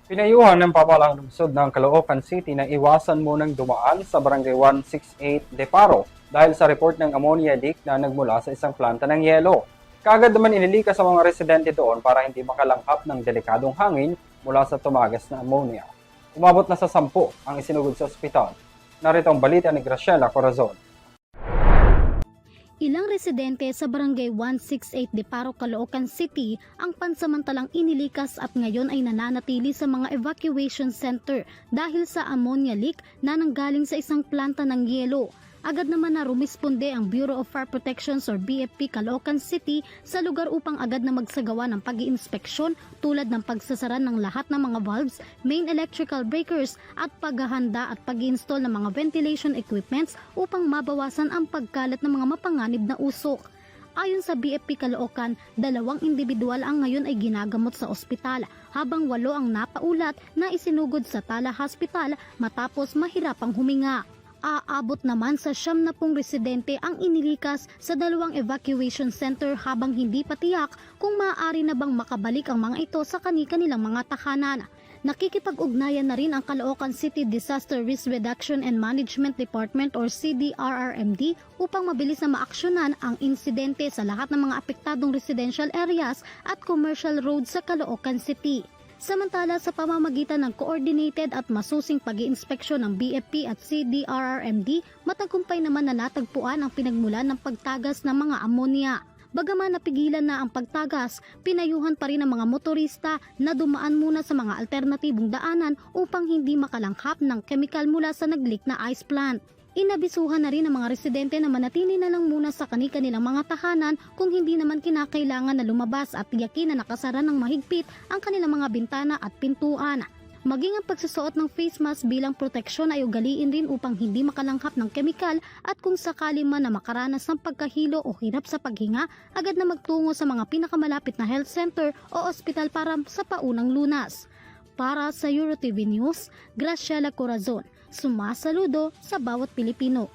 Pinayuhan ng pamahalang lungsod ng Caloocan City na iwasan munang dumaan sa Barangay 168 Deparo dahil sa report ng ammonia leak na nagmula sa isang planta ng yelo. Kaagad naman inilikas sa mga residente doon para hindi makalanghap ng delikadong hangin mula sa tumagas na ammonia. Umabot na sa 10 ang isinugod sa ospital. Narito ang balita ni Graciela Corazon. Ilang residente sa Barangay 168 Deparo, Caloocan City ang pansamantalang inilikas at ngayon ay nananatili sa mga evacuation center dahil sa ammonia leak na nanggaling sa isang planta ng yelo. Agad naman na rumisponde ang Bureau of Fire Protection or BFP Caloocan City sa lugar upang agad na magsagawa ng pag-iinspeksyon tulad ng pagsasara ng lahat ng mga valves, main electrical breakers at paghahanda at pag-install ng mga ventilation equipments upang mabawasan ang pagkalat ng mga mapanganib na usok. Ayon sa BFP Caloocan, 2 individual ang ngayon ay ginagamot sa ospital habang 8 ang napaulat na isinugod sa Tala Hospital matapos mahirapang huminga. Aabot naman sa 70 residente ang inilikas sa 2 evacuation center habang hindi pa tiyak kung maaari na bang makabalik ang mga ito sa kani-kanilang mga tahanan. Nakikipag-ugnayan na rin ang Caloocan City Disaster Risk Reduction and Management Department or CDRRMD upang mabilis na maaksyonan ang insidente sa lahat ng mga apektadong residential areas at commercial roads sa Caloocan City. Samantala sa pamamagitan ng coordinated at masusing pag-iinspeksyon ng BFP at CDRRMD, matagumpay naman na natagpuan ang pinagmulan ng pagtagas ng mga ammonia. Bagaman napigilan na ang pagtagas, pinayuhan pa rin ang mga motorista na dumaan muna sa mga alternatibong daanan upang hindi makalanghap ng kemikal mula sa nag-leak na ice plant. Inabisuhan na rin ang mga residente na manatili na lang muna sa kani-kanilang mga tahanan kung hindi naman kinakailangan na lumabas at tiyakin na nakasara ng mahigpit ang kanilang mga bintana at pintuan. Maging ang pagsusuot ng face mask bilang proteksyon ay ugaliin rin upang hindi makalanghap ng kemikal at kung sakali man na makaranas ng pagkahilo o hirap sa paghinga, agad na magtungo sa mga pinakamalapit na health center o ospital para sa paunang lunas. Para sa EuroTV News, Graciela Corazon, sumasaludo sa bawat Pilipino.